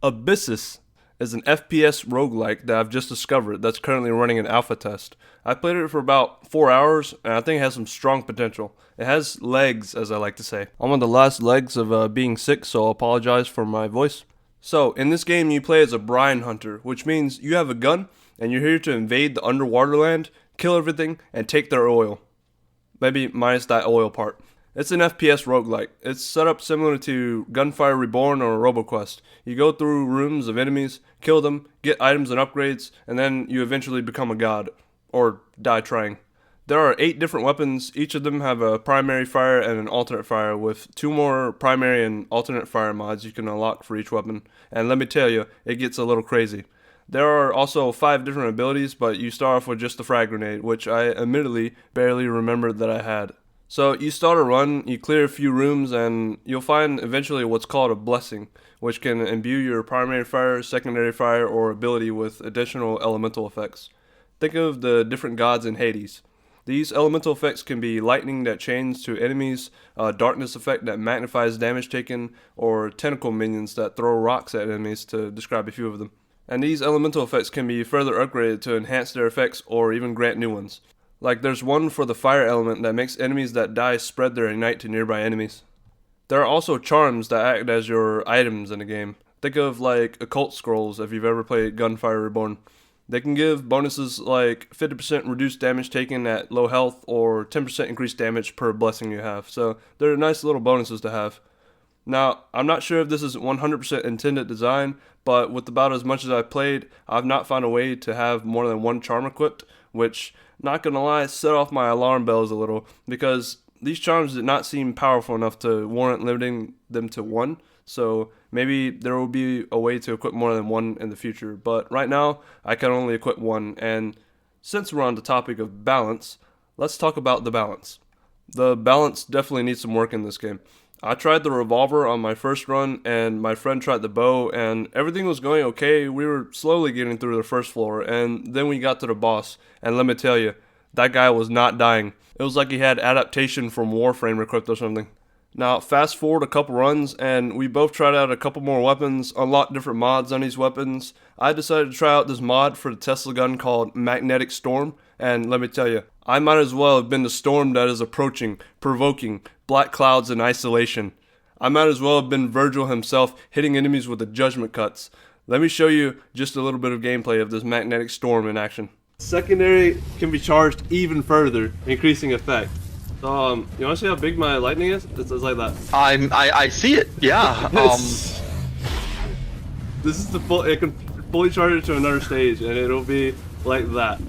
ABYSSUS is an FPS roguelike that I've just discovered that's currently running an alpha test. I played it for about 4 hours and I think it has some strong potential. It has legs, as I like to say. I'm on the last legs of being sick, so I'll apologize for my voice. So, in this game, you play as a brine hunter, which means you have a gun and you're here to invade the underwater land, kill everything, and take their oil. Maybe minus that oil part. It's an FPS roguelike. It's set up similar to Gunfire Reborn or RoboQuest. You go through rooms of enemies, kill them, get items and upgrades, and then you eventually become a god. Or die trying. There are 8 different weapons. Each of them have a primary fire and an alternate fire, with 2 more primary and alternate fire mods you can unlock for each weapon. And let me tell you, it gets a little crazy. There are also 5 different abilities, but you start off with just the frag grenade, which I admittedly barely remembered that I had. So you start a run, you clear a few rooms, and you'll find eventually what's called a blessing, which can imbue your primary fire, secondary fire, or ability with additional elemental effects. Think of the different gods in Hades. These elemental effects can be lightning that chains to enemies, darkness effect that magnifies damage taken, or tentacle minions that throw rocks at enemies, to describe a few of them. And these elemental effects can be further upgraded to enhance their effects or even grant new ones. Like there's one for the fire element that makes enemies that die spread their ignite to nearby enemies. There are also charms that act as your items in the game. Think of like occult scrolls if you've ever played Gunfire Reborn. They can give bonuses like 50% reduced damage taken at low health or 10% increased damage per blessing you have. So they're nice little bonuses to have. Now, I'm not sure if this is 100% intended design, but with about as much as I've played, I've not found a way to have more than one charm equipped, which, not gonna lie, set off my alarm bells a little, because these charms did not seem powerful enough to warrant limiting them to one, so maybe there will be a way to equip more than one in the future, but right now, I can only equip one, and since we're on the topic of balance, let's talk about the balance. The balance definitely needs some work in this game. I tried the revolver on my first run, and my friend tried the bow, and everything was going okay. We were slowly getting through the first floor, and then we got to the boss, and let me tell you, that guy was not dying. It was like he had adaptation from Warframe equipped or something. Now, fast forward a couple runs, and we both tried out a couple more weapons, unlocked different mods on these weapons. I decided to try out this mod for the Tesla gun called Magnetic Storm, and let me tell you, I might as well have been the storm that is approaching, provoking black clouds in isolation. I might as well have been Virgil himself hitting enemies with the judgment cuts. Let me show you just a little bit of gameplay of this Magnetic Storm in action. Secondary can be charged even further, increasing effect. You want to see how big my lightning is? It's like that. I see it. Yeah. This is the full. It can fully charge it to another stage, and it'll be like that.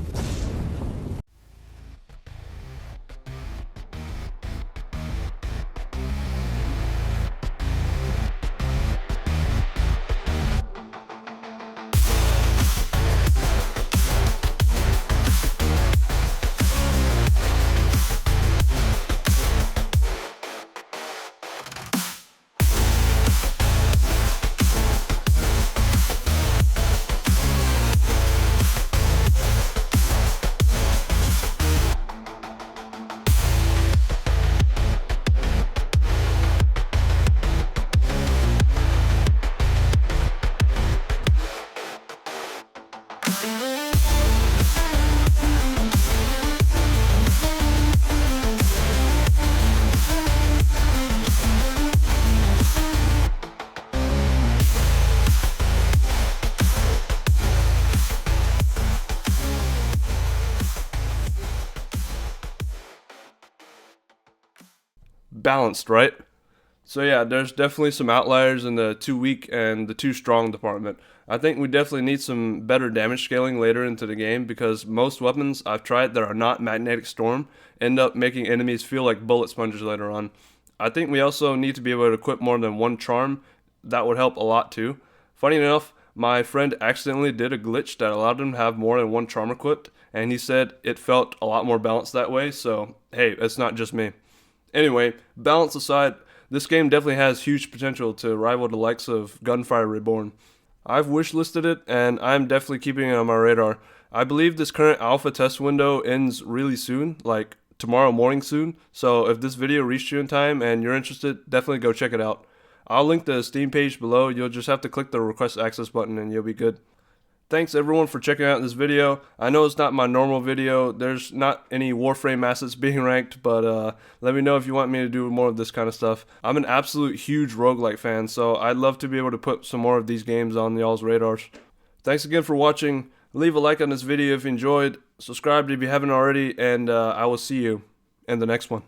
Balanced, right? So yeah, there's definitely some outliers in the too weak and the too strong department. I think we definitely need some better damage scaling later into the game, because most weapons I've tried that are not Magnetic Storm end up making enemies feel like bullet sponges later on. I think we also need to be able to equip more than one charm. That would help a lot too. Funny enough, my friend accidentally did a glitch that allowed him to have more than one charm equipped, and he said it felt a lot more balanced that way, so hey, it's not just me. Anyway, balance aside, this game definitely has huge potential to rival the likes of Gunfire Reborn. I've wishlisted it, and I'm definitely keeping it on my radar. I believe this current alpha test window ends really soon, like tomorrow morning soon, so if this video reached you in time and you're interested, definitely go check it out. I'll link the Steam page below. You'll just have to click the request access button and you'll be good. Thanks everyone for checking out this video. I know it's not my normal video. There's not any Warframe assets being ranked, but let me know if you want me to do more of this kind of stuff. I'm an absolute huge roguelike fan, so I'd love to be able to put some more of these games on y'all's radars. Thanks again for watching. Leave a like on this video if you enjoyed. Subscribe if you haven't already, and I will see you in the next one.